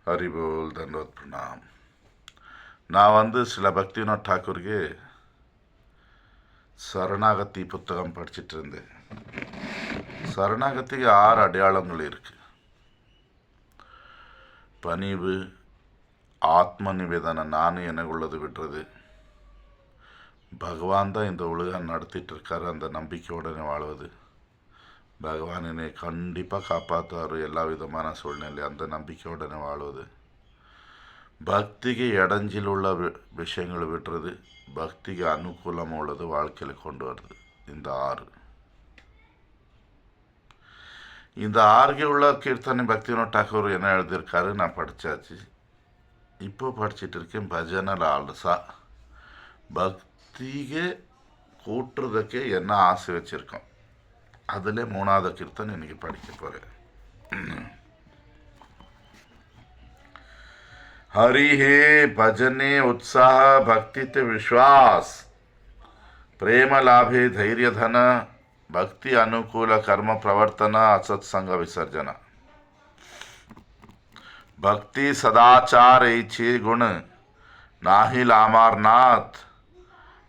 ಹರಿಬೋಲ್ ದಂಡೋತ್ ಪ್ರಣಾಮ್. நான் சில பக்திவினோத் டாக்கூருக்கு சரணாகதி புத்தகம் படிச்சுட்டு இருந்தேன். சரணாகதிக்கு 6 அடையாளங்கள் இருக்கு. பணிவு, ஆத்ம நிவேதன, நான் எனக்குள்ளது விடுறது, பகவான் தான் இந்த உலகம் நடத்திட்டு இருக்காரு அந்த நம்பிக்கையுடனே வாழ்வது, பகவான் என்னை கண்டிப்பாக காப்பாற்றுவார் எல்லா விதமான சூழ்நிலை அந்த நம்பிக்கையுடனே வாழ்வது, பக்திக்கு இடைஞ்சிலுள்ள விஷயங்களை விட்டுறது, பக்திக்கு அனுகூலமாக உள்ளது வாழ்க்கையில் கொண்டு வருது. இந்த ஆறுக்கு உள்ள கீர்த்தனை பக்திவினோத் டாக்கூர் என்ன எழுதியிருக்காரு நான் படித்தாச்சு. இப்போ படிச்சுட்டு இருக்கேன். பஜனை லால்சா, பக்திಗೆ கூட்டுறதுக்கு என்ன ஆசை வச்சுருக்கோம், அதில் 3வது கீர்த்தனை இன்னைக்கு படிக்க போகிறேன். हरि हे भजने उत्साह, भक्तित विश्वास, प्रेम लाभे धैर्य धन, भक्ति अनुकूल कर्म प्रवर्तन, असत्संग विसर्जन, भक्ति सदाचार इच्छे गुण, नाही लामार नाथ,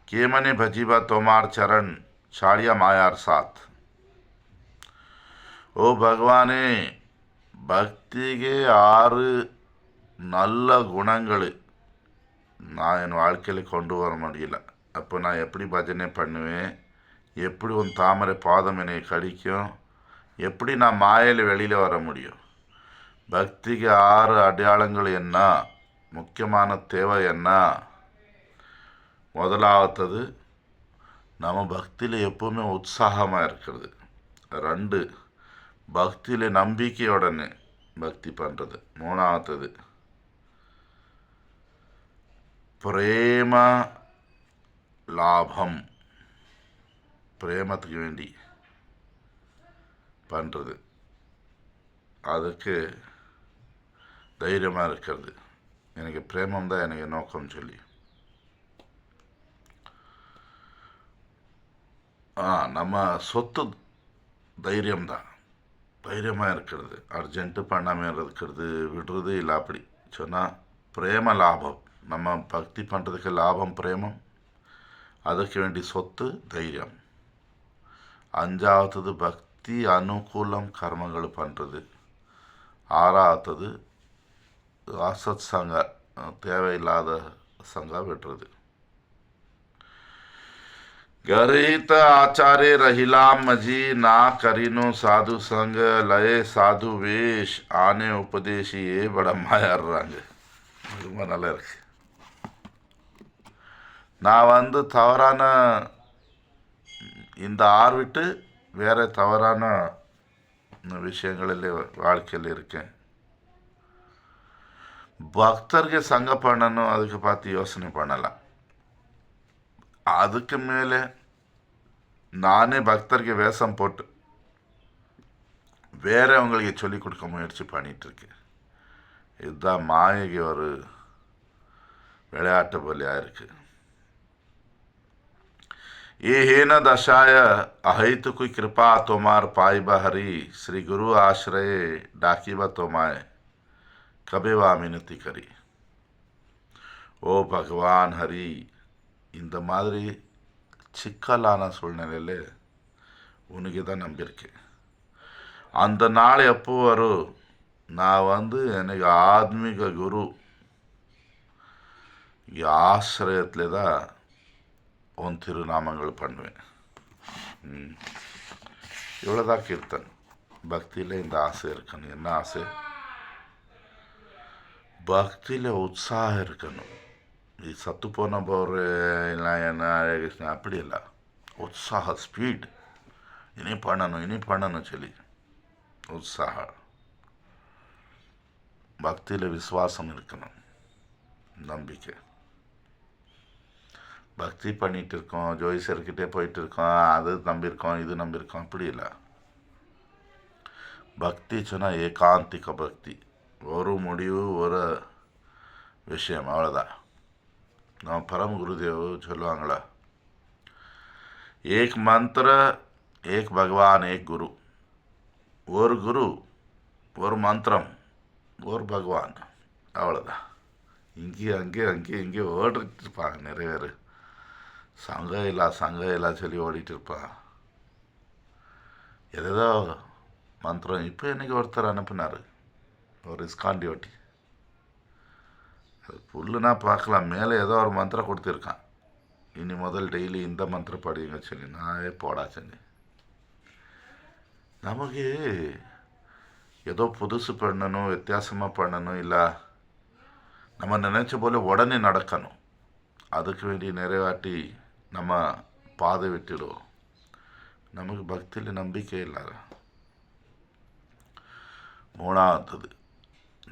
के मने भजीबा तोमार चरण, छाड़िया मायार साथ. ओ भगवाने, பக்திக்கு 6 நல்ல குணங்கள் நான் என் வாழ்க்கையில் கொண்டு வர முடியல. அப்போ நான் எப்படி பஜனை பண்ணுவேன், எப்படி உன் தாமரை பாதம் என்னை கடிக்கும், எப்படி நான் மாயையில் வெளியில் வர முடியும்? பக்திக்கு 6 அடையாளங்கள் என்ன, முக்கியமான தேவை என்ன? முதலாவது, நம்ம பக்தியில் எப்போவுமே உற்சாகமாக இருக்கிறது. 2, பக்தியில் நம்பிக்கையுடனே பக்தி பண்ணுறது. 3வது, பிரேம லாபம், பிரேமத்துக்கு வேண்டி பண்ணுறது, அதுக்கு தைரியமாக இருக்கிறது. எனக்கு பிரேமம் தான் எனக்கு நோக்கம் சொல்லி நம்ம சொத்து தைரியம்தான். தைரியமாக இருக்கிறது, அர்ஜென்ட்டு பண்ணாமல் இருக்கிறது, விடுறது இல்லை. அப்படி சொன்னால் பிரேம லாபம், நம்ம பக்தி பண்ணுறதுக்கு லாபம் பிரேமம், அதுக்கு வேண்டி சொத்து தைரியம். 5வது, பக்தி அனுகூலம் கர்மங்கள் பண்ணுறது. 6வது, அசத் சங்க, தேவையில்லாத சங்க விட்டுறது. गरीत आचार्य रहिलाम मजी, ना करीनो साधु संग, लये साधु वेश, आने उपदेशी ये बड़ा मायार रंग. ரொம்ப நல்லா இருக்கு. நான் தவறான இந்த 6 விட்டு வேறு தவறான விஷயங்களில் வாழ்க்கையில் இருக்கேன். பக்தರಿಗೆ ಸಂಘ பண்ணணும், அதுக்கு பார்த்து யோசனை பண்ணலாம். அதுக்கு மேலே நானே பக்தருக்கு வேஷம் போட்டு வேறவங்களுக்கு சொல்லிக் கொடுக்க முயற்சி பண்ணிகிட்ருக்கேன். இதுதான் மாயைக்கு ஒரு விளையாட்டு போலியாக இருக்குது. ये हेन दशाय अहित कोई कृपा तोमार पाइबा हरि, श्री गुरु आश्रय डाकीबा तोमाय कबे वा मिनती करी. ஓ பகவான் ஹரி, இந்த மாதிரி சிக்கலான சூழ்நிலையில் உனக்கு தான் நம்பியிருக்கேன். அந்த நாள் எப்போ வரும், நான் எனக்கு ஆத்மீக குரு ஆசிரியத்தில் தான் உன் திருநாமங்கள் பண்ணுவேன். இவ்வளோதான் கீர்த்தன். பக்தியில் இந்த ஆசை இருக்கணும். என்ன ஆசை? பக்தியில் உற்சாகம் இருக்கணும். இது சத்து போன போகிற இல்லை என்ன கிருஷ்ணா அப்படி இல்லை. உற்சாக, ஸ்பீட், இனி பண்ணணும் சொல்லி உற்சாகம். பக்தியில் விசுவாசம் இருக்கணும், நம்பிக்கை. பக்தி பண்ணிகிட்டு இருக்கோம், ஜோதிஷர்கிட்டே போயிட்டு இருக்கோம், அது நம்பியிருக்கோம், இது நம்பியிருக்கோம், அப்படி இல்லை. பக்தி சொன்னால் ஏகாந்திக பக்தி, ஒரு முடிவு, ஒரு விஷயம், அவ்வளோதான். நம்ம பரம குருதேவ் சொல்லுவாங்களா, एक मंत्र, एक भगवान, एक गुरु. ஒரு குரு, ஒரு மந்திரம், ஒரு பகவான், அவ்வளோதான். இங்கேயும் அங்கேயும் அங்கேயும் இங்கேயும் ஓடிட்டு இருப்பாங்க நிறைய பேர். சங்கம் இல்லா சொல்லி ஓடிட்டு இருப்பான். ஏதோ மந்திரம். இப்போ இன்னைக்கு ஒருத்தர் அனுப்புனார், ஒரு இஸ்கான் டியோட்டி. அது புல்லுனா பார்க்கலாம், மேலே ஏதோ ஒரு மந்திரம் கொடுத்துருக்கான். இனி முதல் டெய்லி இந்த மந்திரம் படிங்க சொல்லி நான் போடா செஞ்சேன். நமக்கு ஏதோ புதுசு பண்ணணும், வித்தியாசமாக பண்ணணும், இல்லை நம்ம நினச்ச போல உடனே நடக்கணும். அதுக்கு வேண்டி நிறைவாட்டி நம்ம பாதை விட்டுடுவோம். நமக்கு பக்தியில் நம்பிக்கை இல்லாத. மூணாவது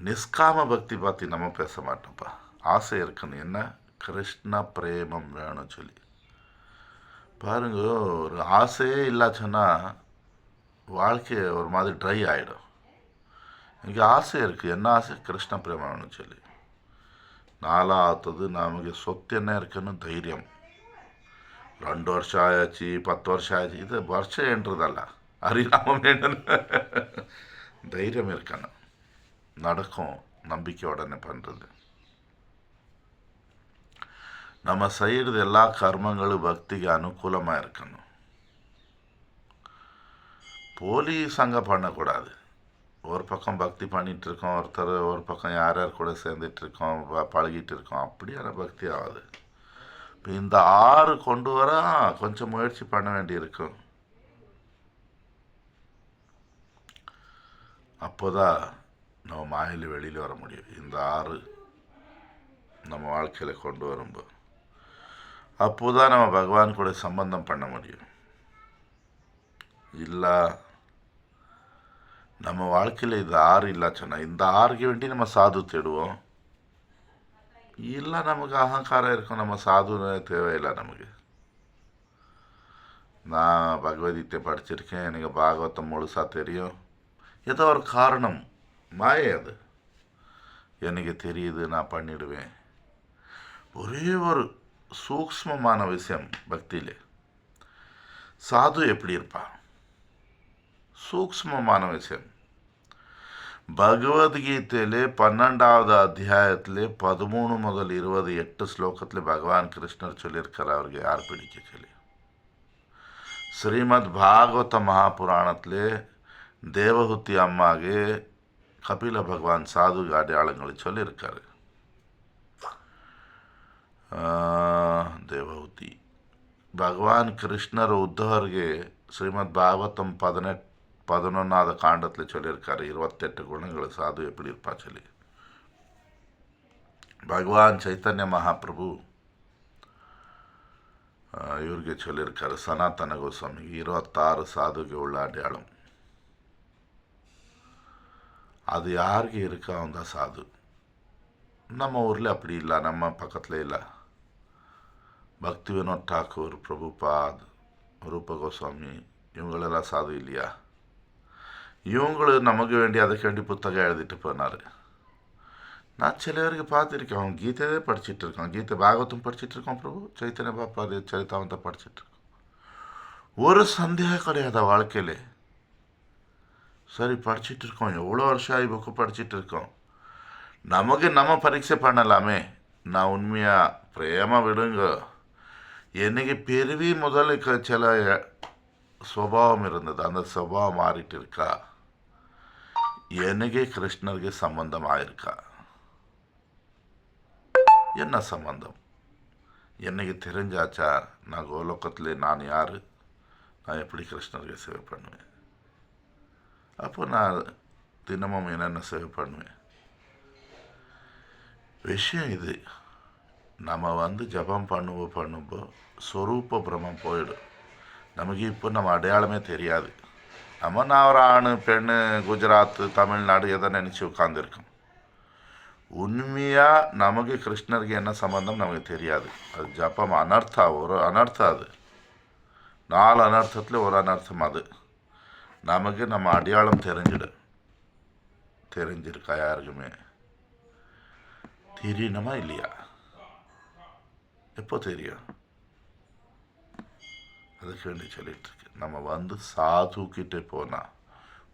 நிஷ்காம பக்தி பற்றி நம்ம பேச மாட்டோம்ப்பா. ஆசை இருக்கணும், என்ன கிருஷ்ண பிரேமம் வேணும் சொல்லி. பாருங்க, ஒரு ஆசையே இல்லாச்சுன்னா வாழ்க்கை ஒரு மாதிரி ட்ரை ஆகிடும். இங்கே ஆசை இருக்குது. என்ன ஆசை? கிருஷ்ண பிரேமம் வேணும் சொல்லி. நாலாவது நமக்கு சொத்து என்ன இருக்குன்னு தைரியம். 2 வருஷம் ஆயாச்சு, 10 வருஷம் ஆயாச்சு, இது வருஷம் என்றதல்ல, அறியாமல் வேணும். தைரியம் இருக்கணும், நடக்கும், நம்பிக்கை உடனே பண்ணுறது. நம்ம செய்கிறது எல்லா கர்மங்களும் பக்திக்கு அனுகூலமாக இருக்கணும். போலி சங்கம் பண்ணக்கூடாது. ஒரு பக்கம் பக்தி பண்ணிகிட்டு இருக்கோம், ஒருத்தர் ஒரு பக்கம் யார் யார் கூட சேர்ந்துட்டு இருக்கோம், பழகிட்டு இருக்கோம், அப்படியான பக்தி ஆகுது. இப்போ இந்த 6 கொண்டு வர கொஞ்சம் முயற்சி பண்ண வேண்டியிருக்கும். அப்போதான் நம்ம மாயில் வெளியில் வர முடியும். இந்த 6 நம்ம வாழ்க்கையில் கொண்டு வரும்போது அப்போதான் நம்ம பகவான் கூட சம்பந்தம் பண்ண முடியும். இல்லை நம்ம வாழ்க்கையில் இது 6 இல்லை சொன்னால், இந்த 6க்கு வேண்டி நம்ம சாது தேடுவோம். இல்லை நமக்கு அகங்காரம் இருக்கும், நம்ம சாது தேவையில்லை நமக்கு. நான் பகவத்கீதை படிச்சிருக்கேன், எனக்கு பாகவதம் முழுசாக தெரியும். ஏதோ ஒரு காரணம், மாயை அது எனக்கு தெரியுது, நான் பண்ணிடுவேன். ஒரே ஒரு சூக்ஷ்மமான விஷயம் பக்தியில், சாது எப்படி இருப்பான்? சூக்ஷ்மமான விஷயம். பகவத்கீதையிலே 12வது அத்தியாயத்திலே 13 முதல் 28 ஸ்லோகத்தில் பகவான் கிருஷ்ணர் சொல்லியிருக்கார் அவருக்கு யார் பிடிக்க சொல்லி. ஸ்ரீமத் பாகவத மகாபுராணத்திலே தேவஹூதி அம்மாಗೆ கபில பகவான் சாது அடையாளங்களை சொல்லியிருக்காரு. தேவஹூதி பகவான் கிருஷ்ணர் உத்தவர்ಗೆ ஸ்ரீமத் பாகவதம் 11வது காண்டத்தில் சொல்லியிருக்காரு 28 குணங்கள் சாது எப்படி இருப்பா சொல்லி. பகவான் சைத்தன்ய மகாபிரபு இவருக்கு சொல்லியிருக்காரு சனாதன கோஸ்வாமி 26 சாதுக்கு உள்ள அடையாளம். அது யாருக்கு இருக்கா அந்த சாது? நம்ம ஊரில் அப்படி இல்லை, நம்ம பக்கத்தில் இல்லை. பக்தி வினோத் டாக்கூர், பிரபுபாத், ரூப கோஸ்வாமி இவங்களெல்லாம் சாது இல்லையா? இவங்களும் நமக்கு வேண்டி அதுக்கு வேண்டி புத்தகம் எழுதிட்டு போனார். நான் சில பேருக்கு பார்த்துருக்கேன், அவன் கீதையே படிச்சுட்டு இருக்கான், கீதை பாகவதம் படிச்சுட்டு இருக்கான், பிரபு சைத்தன்ய பாப்பா சரித்தாவத்தை படிச்சுட்டு இருக்கோம். ஒரு சந்தேகம் கிடையாது வாழ்க்கையில். சரி படிச்சுட்டு இருக்கோம், எவ்வளோ வருஷம் ஆகி புக்கு படிச்சுட்டு இருக்கோம், நமக்கு நம்ம பரீட்சை பண்ணலாமே. நான் உண்மையாக பிரேம விடுங்க. எனக்கு பெருவி முதலுக்கு சில சுபாவம் இருந்தது, அந்த சுபாவம் மாறிட்டு இருக்கா? எனக்கு கிருஷ்ணருக்கு சம்பந்தம் ஆயிருக்கா? என்ன சம்பந்தம் என்னைக்கு தெரிஞ்சாச்சா? நான் கோலோகத்தில் நான் யார், நான் எப்படி கிருஷ்ணருக்கு சேவை பண்ணுவேன்? அப்போ நான் தினமும் என்னென்ன சேவை பண்ணுவேன்? விஷயம் இது. நம்ம ஜபம் பண்ணும்போது ஸ்வரூப பிரமம் போயிடும். நமக்கு இப்போ நம்ம அடையாளமே தெரியாது. நான் ஒரு ஆண் பெண்ணு குஜராத் தமிழ்நாடு எதை நினச்சி உட்காந்துருக்கோம். உண்மையாக நமக்கு கிருஷ்ணருக்கு என்ன சம்பந்தம் நமக்கு தெரியாது. அது ஜபம் அனர்த்தம், ஒரு அனர்த்தம். அது 4 அனர்த்தத்தில் ஒரு அனர்த்தம். அது நமக்கு நம்ம அடையாளம் தெரிஞ்சிருக்கா? யாருக்குமே தெரியணுமா இல்லையா? எப்போ தெரியும்? அதுக்கு வேண்டி சொல்லிகிட்ருக்கு. நம்ம சாது கிட்டே போனால்,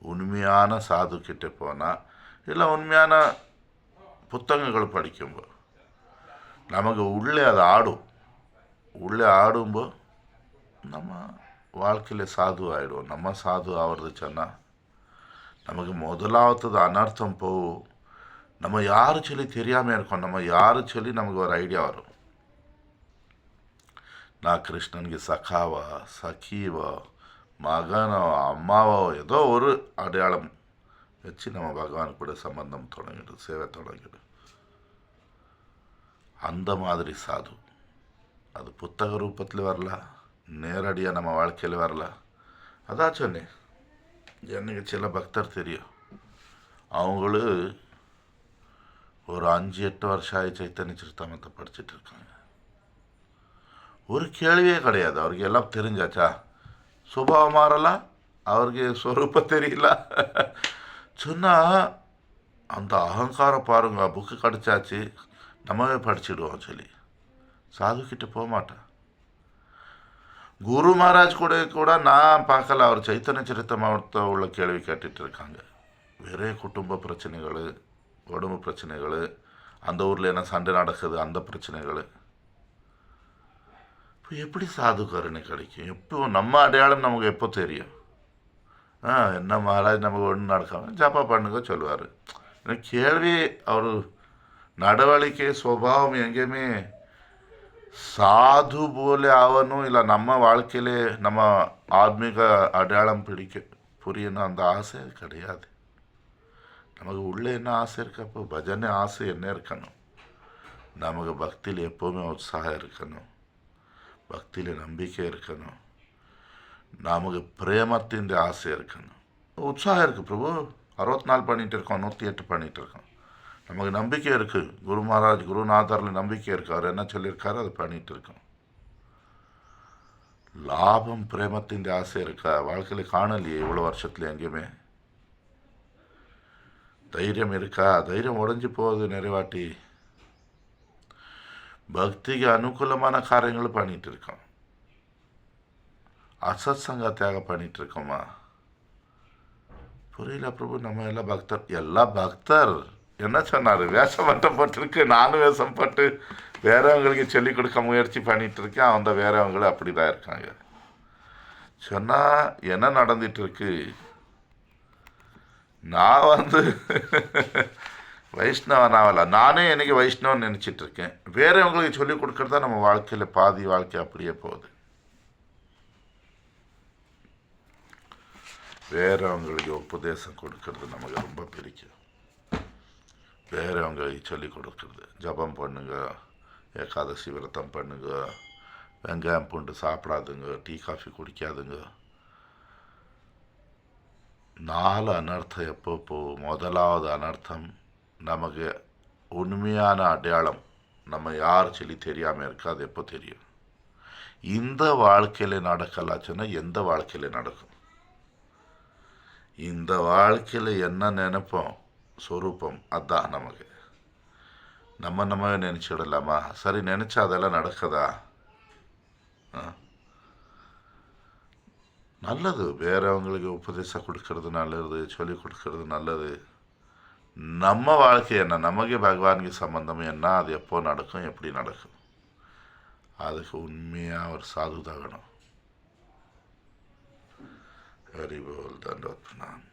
உண்மையான சாது கிட்டே போனால், இல்லை உண்மையான புத்தகங்கள் படிக்கும்போது நமக்கு உள்ளே அது ஆடும். உள்ளே ஆடும்போது நம்ம வாழ்க்கையில் சாது ஆகிடுவோம். நம்ம சாது ஆகிறது சொன்னால் நமக்கு முதலாவது அனர்த்தம் போகும். நம்ம யாரு சொல்லி தெரியாமல் இருக்கோம். நம்ம யாரு சொல்லி நமக்கு ஒரு ஐடியா வரும். நான் கிருஷ்ணனுக்கு சகாவா, சಖೀவோ, மகனோ, அம்மாவோ ஏதோ ஒரு அடையாளம் வச்சு நம்ம பகவான் கூட சம்பந்தம் தொடங்கிடும், சேவை தொடங்கிடும். அந்த மாதிரி சாது அது புத்தக ரூபத்தில் வரல, நேரடியாக நம்ம வாழ்க்கையில் வரல. அதான் சொன்னேன், எனக்கு சில பக்தர் தெரியும். அவங்களு ஒரு 5-8 வருஷம் ஆகி சைத்தன்ய சரித்தாமிரத்தை படிச்சுட்டு இருக்காங்க. ஒரு கேள்வியே கிடையாது. அவருக்கு எல்லாம் தெரிஞ்சாச்சா? சுபாவம் மாறலாம், அவருக்கு ஸ்வரூபம் தெரியல. சொன்னால் அந்த அகங்காரம் பாருங்க. புக்கு கிடச்சாச்சு, நம்மவே படிச்சுடுவோம் சொல்லி சாதுக்கிட்ட போக மாட்டேன். குரு மகாராஜ் கூட நான் பார்க்கல. அவர் சைத்தன்ய சரித்தாமிரத்தை உள்ள கேள்வி கேட்டுட்டு இருக்காங்க. வேறே குடும்ப பிரச்சனைகள், உடம்பு பிரச்சனைகள், அந்த ஊரில் என்ன சண்டை நடக்குது, அந்த பிரச்சனைகள். இப்போ எப்படி சாது கருணை கிடைக்கும்? எப்போ நம்ம அடையாளம் நமக்கு எப்போ தெரியும்? என்ன மகாராஜ் நமக்கு ஒன்றும் நடக்காமல் ஜப்பா பண்ணுங்க சொல்லுவார். எனக்கு கேள்வி அவர் நடவடிக்கை சுபாவம் எங்கேயுமே சாது போல ஆகணும், இல்லை நம்ம வாழ்க்கையிலே நம்ம ஆத்மீக அடையாளம் புரியணும் அந்த ஆசை கிடையாது. நமக்கு உள்ளே என்ன ஆசை இருக்கு? அப்போ பஜனை ஆசை என்ன இருக்கணும்? நமக்கு பக்தியில் எப்போவுமே உற்சாகம் இருக்கணும், பக்தியில் நம்பிக்கை இருக்கணும், நமக்கு பிரேமத்தின் ஆசை இருக்கணும். உற்சாகம் இருக்குது பிரபு, 64 பண்ணிகிட்டு இருக்கோம், 108 பண்ணிகிட்டு இருக்கோம். நமக்கு நம்பிக்கை இருக்குது, குரு மகாராஜ் குருநாதரில் நம்பிக்கை இருக்குது, அவர் என்ன சொல்லியிருக்காரு அது பண்ணிகிட்டு இருக்கோம். லாபம் பிரேமத்தின் ஆசை இருக்கா? வாழ்க்கையில் காணலையே இவ்வளோ வருஷத்துல எங்கேயுமே. தைரியம் இருக்கா? தைரியம் உடஞ்சி போகுது நிறைவாட்டி. பக்திக்கு அனுகூலமான காரியங்கள் பண்ணிகிட்டு இருக்கோம், அசத் சங்க தியாகம் பண்ணிகிட்டு இருக்கோமா? புரியல பிரபு. நம்ம எல்லாம் பக்தர் என்ன சொன்னார்? வேஷம் மட்டும் போட்டிருக்கு, நானும் வேஷம் போட்டு வேறவங்களுக்கு சொல்லிக் கொடுக்க முயற்சி பண்ணிகிட்டு இருக்கேன். அந்த வேறவங்களும் அப்படி தான் இருக்காங்க. சொன்னால் என்ன நடந்துகிட்ருக்கு? நான் வைஷ்ணவனாவல, நானே எனக்கு வைஷ்ணவன் நினச்சிட்ருக்கேன். வேறவங்களுக்கு சொல்லிக் கொடுக்குறதா நம்ம வாழ்க்கையில் பாதி வாழ்க்கை அப்படியே போகுது. வேறவங்களுக்கு உபதேசம் கொடுக்கறது நமக்கு ரொம்ப பிடிக்கும். வேறவங்களுக்கு சொல்லிக் கொடுக்கறது, ஜபம் பண்ணுங்க, ஏகாதசி விரதம் பண்ணுங்க, வெங்காயம் பூண்டு சாப்பிடாதுங்க, டீ காஃபி குடிக்காதுங்க. 4 அனர்த்தம் எப்போ போகும்? முதலாவது அனர்த்தம் நமக்கு உண்மையான அடையாளம் நம்ம யார் சொல்லி தெரியாமல் இருக்கு, அது எப்போ தெரியும்? இந்த வாழ்க்கையில் நடக்கலாச்சுன்னா எந்த வாழ்க்கையில் நடக்கும்? இந்த வாழ்க்கையில் என்ன நினைப்போம் ஸ்வரூபம், அதுதான் நமக்கு. நம்ம நினச்சிடலாமா? சரி, நினச்சா அதெல்லாம் நடக்குதா? நல்லது, வேறவங்களுக்கு உபதேசம் கொடுக்கறது நல்லது, சொல்லிக் கொடுக்கறது நல்லது. நம்ம வாழ்க்கை என்ன, நமக்கு பகவானுக்கு சம்பந்தம் என்ன, அது எப்போ நடக்கும், எப்படி நடக்கும்? அதுக்கு உண்மையாக ஒரு சாதுதாகணும். ஹரி போல், தண்டவத் பிரணாம்.